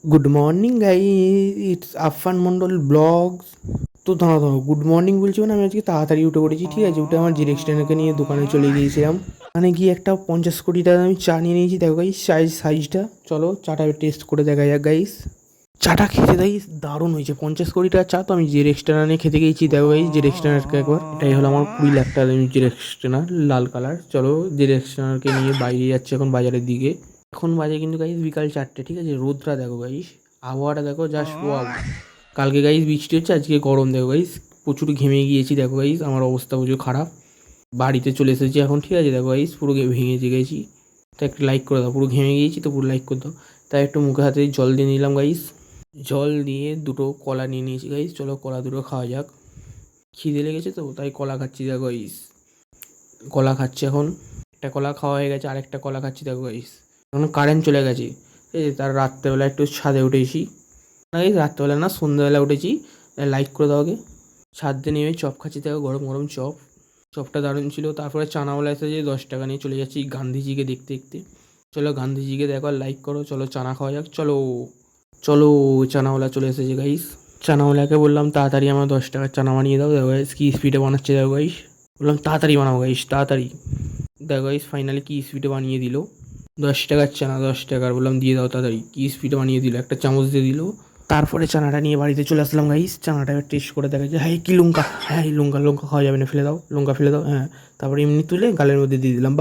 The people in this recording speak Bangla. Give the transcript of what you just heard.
Good morning guys, it's Affan Mondal vlogs. তো দাঁড়াও, গুড মর্নিং বলছি মানে আমি আজকে তাড়াতাড়ি উঠে পড়েছি, ঠিক আছে। উঠে আমার জিরেক্সটাকে নিয়ে দোকানে চলে গিয়েছিলাম। মানে গিয়ে একটা 50 কোটি টাকা আমি চা নিয়ে নিয়েছি। দেখো গাইস সাইজটা, চলো চাটা টেস্ট করে দেখা যাক গাইস। চাটা খেতে গাইস দারুণ হয়েছে। 50 কোটি টাকার চা। তো আমি জিরেক্সটানা নিয়ে খেতে গিয়েছি। দেখো গাইস জিরেক্সটানারকে একবার, এটাই হলো আমার 20 লাখ টাকা দামি জিরেক্সটানার, লাল কালার। চলো জিরেক্সটানারকে নিয়ে বাইরে যাচ্ছে এখন বাজারের দিকে। এখন বাজে কিন্তু গাইস বিকাল 4টে, ঠিক আছে। রোদটা দেখো গাইস, আবহাওয়াটা দেখো, জাস্ট ওয়াও। কালকে গাইস বৃষ্টি হচ্ছে, আজকে গরম। দেখো গাইস প্রচুর ঘেমে গিয়েছি। দেখো গাইস আমার অবস্থা প্রচুর খারাপ। বাড়িতে চলে এসেছি এখন, ঠিক আছে। দেখো গাইস পুরো ভেঙে গেছি। তো একটা লাইক করে দাও, পুরো ঘেমে গিয়েছি তো পুরো লাইক করে দাও। তাই একটু মুখে হাতে জল দিয়ে নিলাম গাইস। জল দিয়ে দুটো কলা নিয়ে নিয়েছি গাইস। চলো কলা দুটো খাওয়া যাক। খিদে লেগেছে তো তাই কলা খাচ্ছি। দেখো গাইস কলা খাচ্ছি এখন। একটা কলা খাওয়া হয়ে গেছে, আরেকটা কলা খাচ্ছি। দেখো গাইস এখন কারেন্ট চলে গেছে, ঠিক আছে। তার রাত্রেবেলা একটু ছাদে উঠেছি, না গাইস রাত্রেবেলা না, সন্ধ্যাবেলা উঠেছি। লাইক করে দাও আগে। ছাদে নেমে চপ খাচ্ছি। দেখো গরম গরম চপ। চপটা দারুণ ছিল। তারপরে চানাওয়ালা এসেছে 10 টাকা নিয়ে। চলে যাচ্ছি গান্ধীজিকে দেখতে দেখতে। চলো গান্ধীজিকে দেখো আর লাইক করো। চলো চানা খাওয়া যাক। চলো চলো চানাওয়ালা চলে এসেছে গাইস। চানাওয়ালাকে বললাম তাড়াতাড়ি আমার 10 টাকার চানা বানিয়ে দাও। দেখো গাইস কি স্পিডে বানাচ্ছে। দেখো গাইস বললাম তাড়াতাড়ি বানাও গাইস, তাড়াতাড়ি। দেখো গাইস ফাইনালি কি স্পিডে বানিয়ে দিল। 10 টাকার চানা, 10 টাকার, বললাম দিয়ে দাও তাড়াতাড়ি। কি স্পিডে বানিয়ে দিল, একটা চামচ দিয়ে দিল। তারপরে চানাটা নিয়ে বাড়িতে চলে আসলাম গাইস। চানাটা এবার টেস্ট করে দেখা যায়, হ্যাঁ কি লঙ্কা, হ্যাঁ এই লঙ্কা খাওয়া যাবে না, ফেলে দাও, লঙ্কা ফেলে দাও, হ্যাঁ। তারপরে এমনি তুলে গালের মধ্যে দিয়ে দিলাম।